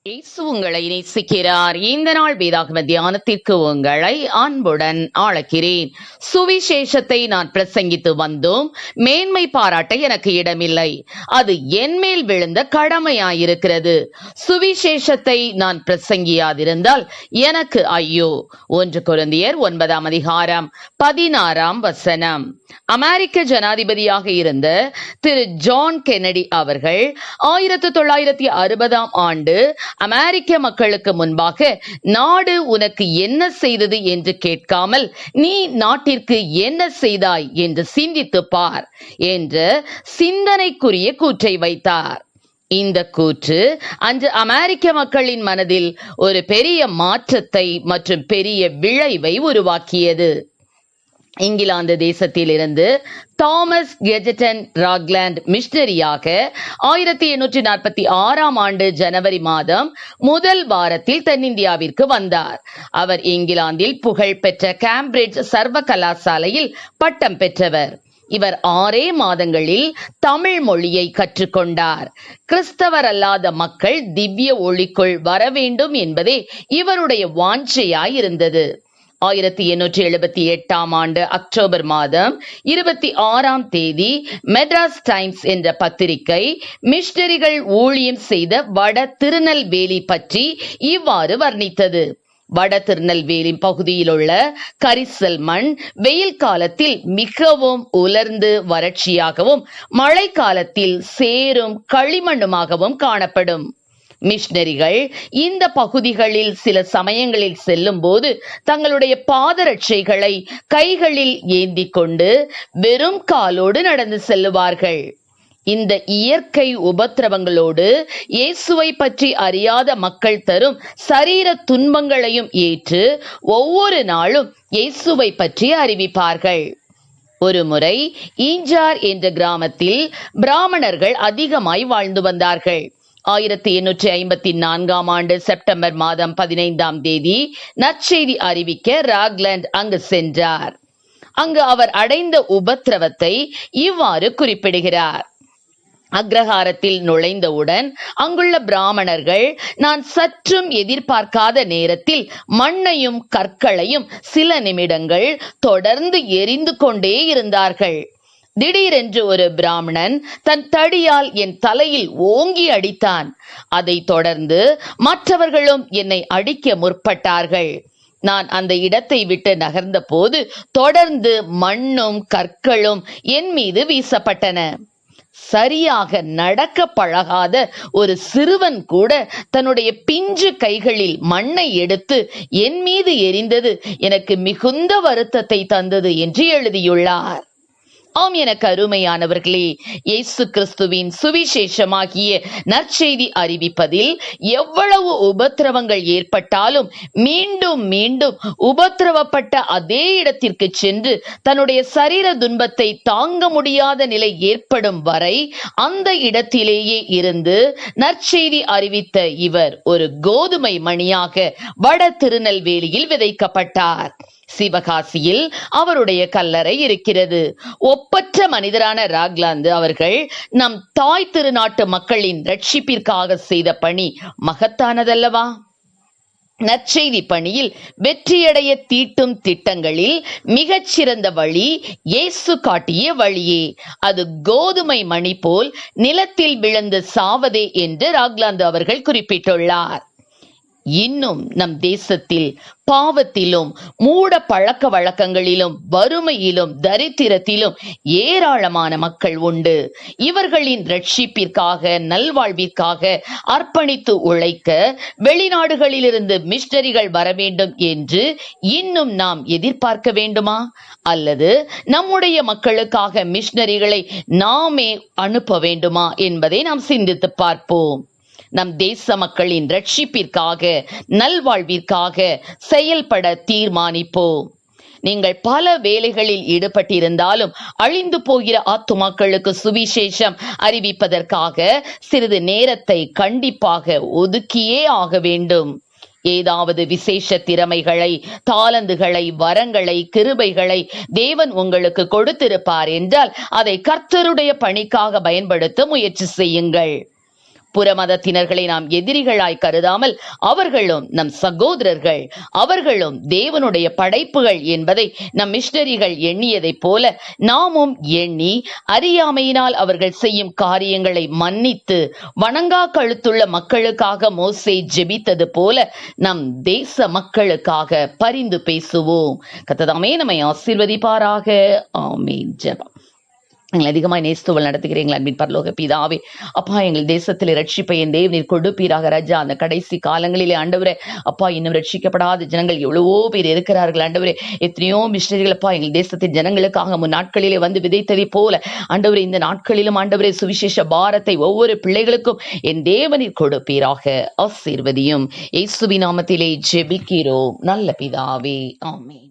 இயேசு உங்களை நேசிக்கிறார். இந்த நாள் வேதாகம தியானத்திற்கு உங்களை அன்புடன் அழைக்கிறேன். சுவிசேஷத்தை நான் பிரசங்கித்து வந்தோம். மேன்மை பாராட்ட எனக்கு இடமில்லை. அது என் மேல் விழுந்த கடமையாயிருக்கிறது. சுவிசேஷத்தை நான் பிரசங்கியாதிருந்தால் எனக்கு ஐயோ. 1 கொரிந்தியர் 9:16 அமெரிக்க ஜனாதிபதியாக இருந்த திரு ஜான் கென்னடி அவர்கள் 1960 ஆண்டு அமெரிக்க மக்களுக்கு முன்பாக நாடு உனக்கு என்ன செய்தது என்று கேட்காமல் நீ நாட்டிற்கு என்ன செய்தாய் என்று சிந்தித்து பார் என்ற சிந்தனைக்குரிய கூற்றை வைத்தார். இந்த கூற்று அன்று அமெரிக்க மக்களின் மனதில் ஒரு பெரிய மாற்றத்தை மற்றும் பெரிய விளைவை உருவாக்கியது. இங்கிலாந்து தேசத்தில் இருந்து தாமஸ் கெஜட்டன் ராக்லாண்ட் மிஷனரியாக 1846 ஆண்டு ஜனவரி மாதம் முதல் வாரத்தில் தென்னிந்தியாவிற்கு வந்தார். அவர் இங்கிலாந்தில் புகழ்பெற்ற கேம்பிரிட்ஜ் சர்வ கலாசாலையில் பட்டம் பெற்றவர். இவர் 6 மாதங்களில் தமிழ் மொழியை கற்றுக்கொண்டார். கிறிஸ்தவர் அல்லாத மக்கள் திவ்ய ஒளிக்குள் வர வேண்டும் என்பதே இவருடைய வாஞ்சையாயிருந்தது. 1878 ஆண்டு அக்டோபர் மாதம் 26 மெட்ராஸ் டைம்ஸ் என்ற பத்திரிகை மிஷனரிகள் ஊழியம் செய்த வட திருநெல்வேலி பற்றி இவ்வாறு வர்ணித்தது. வட திருநெல்வேலி பகுதியில் உள்ள கரிசல் மண் வெயில் காலத்தில் மிகவும் உலர்ந்து வறட்சியாகவும் மழை காலத்தில் சேரும் களிமண்ணுமாகவும் காணப்படும். மிஷனரிகள் இந்த பகுதிகளில் சில சமயங்களில் செல்லும் போது தங்களுடைய பாதரட்சைகளை கைகளில் ஏந்தி கொண்டு வெறும் காலோடு நடந்து செல்லுவார்கள். இந்த இயற்கை உபத்திரவங்களோடு இயேசுவை பற்றி அறியாத மக்கள் தரும் சரீர துன்பங்களையும் ஏற்று ஒவ்வொரு நாளும் இயேசுவை பற்றி அறிவிப்பார்கள். ஒரு முறை ஈஞ்சார் என்ற கிராமத்தில் பிராமணர்கள் அதிகமாய் வாழ்ந்து வந்தார்கள். 1854 ஆண்டு செப்டம்பர் மாதம் 15 நற்செய்தி அறிவிக்க ராக்லாண்ட் அங்கு சென்றார். அங்கு அவர் அடைந்த உபத்திரவத்தை இவ்வாறு குறிப்பிடுகிறார். அக்ரஹாரத்தில் நுழைந்தவுடன் அங்குள்ள பிராமணர்கள் நான் சற்றும் எதிர்பார்க்காத நேரத்தில் மண்ணையும் கற்களையும் சில நிமிடங்கள் தொடர்ந்து எரிந்து கொண்டே இருந்தார்கள். திடீரென்று ஒரு பிராமணன் தன் தடியால் என் தலையில் ஓங்கி அடித்தான். அதை தொடர்ந்து மற்றவர்களும் என்னை அடிக்க முற்பட்டார்கள். நான் அந்த இடத்தை விட்டு நகர்ந்த போது தொடர்ந்து மண்ணும் கற்களும் என் மீது வீசப்பட்டன. சரியாக நடக்க பழகாத ஒரு சிறுவன் கூட தன்னுடைய பிஞ்சு கைகளில் மண்ணை எடுத்து என் மீது எரிந்தது எனக்கு மிகுந்த வருத்தத்தை தந்தது என்று எழுதியுள்ளார். ஆம், எனக்கு அருமையானவர்களே, இயேசு கிறிஸ்துவின் சுவிசேஷமாகிய நற்செய்தி அறிவிப்பதில் எவ்வளவு உபத்திரவங்கள் ஏற்பட்டாலும் மீண்டும் மீண்டும் உபத்திரவப்பட்ட அதே இடத்திற்கு சென்று தன்னுடைய சரீர துன்பத்தை தாங்க முடியாத நிலை ஏற்படும் வரை அந்த இடத்திலேயே இருந்து நற்செய்தி அறிவித்த இவர் ஒரு கோதுமை மணியாக வட திருநெல்வேலியில் விதைக்கப்பட்டார். சிவகாசியில் அவருடைய கல்லறை இருக்கிறது. ஒப்பற்ற மனிதரான ராக்லாந்து அவர்கள் நம் தாய் திருநாட்டு மக்களின் ரட்சிப்பிற்காக செய்த பணி மகத்தானதல்லவா? நற்செய்தி பணியில் வெற்றியடைய தீட்டும் திட்டங்களில் மிகச்சிறந்த வழி இயேசு காட்டிய வழியே. அது கோதுமை மணி போல் நிலத்தில் விழுந்து சாவதே என்று ராக்லாந்து அவர்கள் குறிப்பிட்டுள்ளார். இன்னும் நம் தேசத்தில் பாவத்திலும் மூட பழக்க வழக்கங்களிலும் வறுமையிலும் தரித்திரத்திலும் ஏராளமான மக்கள் உண்டு. இவர்களின் ரட்சிப்பிற்காக நல்வாழ்விற்காக அர்ப்பணித்து உழைக்க வெளிநாடுகளிலிருந்து மிஷனரிகள் வர வேண்டும் என்று இன்னும் நாம் எதிர்பார்க்க வேண்டுமா? அல்லது நம்முடைய மக்களுக்காக மிஷனரிகளை நாமே அனுப்ப வேண்டுமா என்பதை நாம் சிந்தித்து பார்ப்போம். நம் தேச மக்களின் ரட்சிப்பிற்காக நல்வாழ்விற்காக செயல்பட தீர்மானிப்போம். நீங்கள் பல வேலைகளில் ஈடுபட்டிருந்தாலும் அழிந்து போகிற ஆத்துமாக்களுக்கு சுவிசேஷம் அறிவிப்பதற்காக சிறிது நேரத்தை கண்டிப்பாக ஒதுக்கியே ஆக வேண்டும். ஏதாவது விசேஷ திறமைகளை, தாளந்துகளை, வரங்களை, கிருபைகளை தேவன் உங்களுக்கு கொடுத்திருப்பார் என்றால் அதை கர்த்தருடைய பணிக்காக பயன்படுத்த முயற்சி செய்யுங்கள். புறமதத்தினர்களை நாம் எதிரிகளாய் கருதாமல் அவர்களும் நம் சகோதரர்கள், அவர்களும் தேவனுடைய படைப்புகள் என்பதை நம் மிஷனரிகள் எண்ணியதைப் போல நாமும் எண்ணி அறியாமையினால் அவர்கள் செய்யும் காரியங்களை மன்னித்து வணங்கா கழுத்துள்ள மக்களுக்காக மோசே ஜெபித்தது போல நம் தேச மக்களுக்காக பரிந்து பேசுவோம். கர்த்தர் நம்மை ஆசீர்வதிப்பாராக. ஆமென். ஜெபம். எங்களை அதிகமாய் நேசித்துவல் நடத்துகிறீர்கள் அன்பின் பரலோக பிதாவே. அப்பா, எங்கள் தேசத்தில் ரட்சிப்பை என் தேவநீர் கொடுப்பீராக ராஜா. அந்த கடைசி காலங்களிலே ஆண்டவரே அப்பா, இன்னும் ரட்சிக்கப்படாத ஜனங்கள் எவ்வளவோ பேர் இருக்கிறார்கள் ஆண்டவரே. எத்தனையோ மிஷனரிகள் அப்பா எங்கள் தேசத்தின் ஜனங்களுக்காக முன் நாட்களிலே வந்து விதைத்ததை போல ஆண்டவரே இந்த நாட்களிலும் ஆண்டவரே சுவிசேஷ பாரத்தை ஒவ்வொரு பிள்ளைகளுக்கும் என் தேவநீர் கொடுப்பீராக. ஆசீர்வதியும். இயேசுவின் நாமத்திலே ஜெபிக்கிறோம் நல்ல பிதாவே. ஆமென்.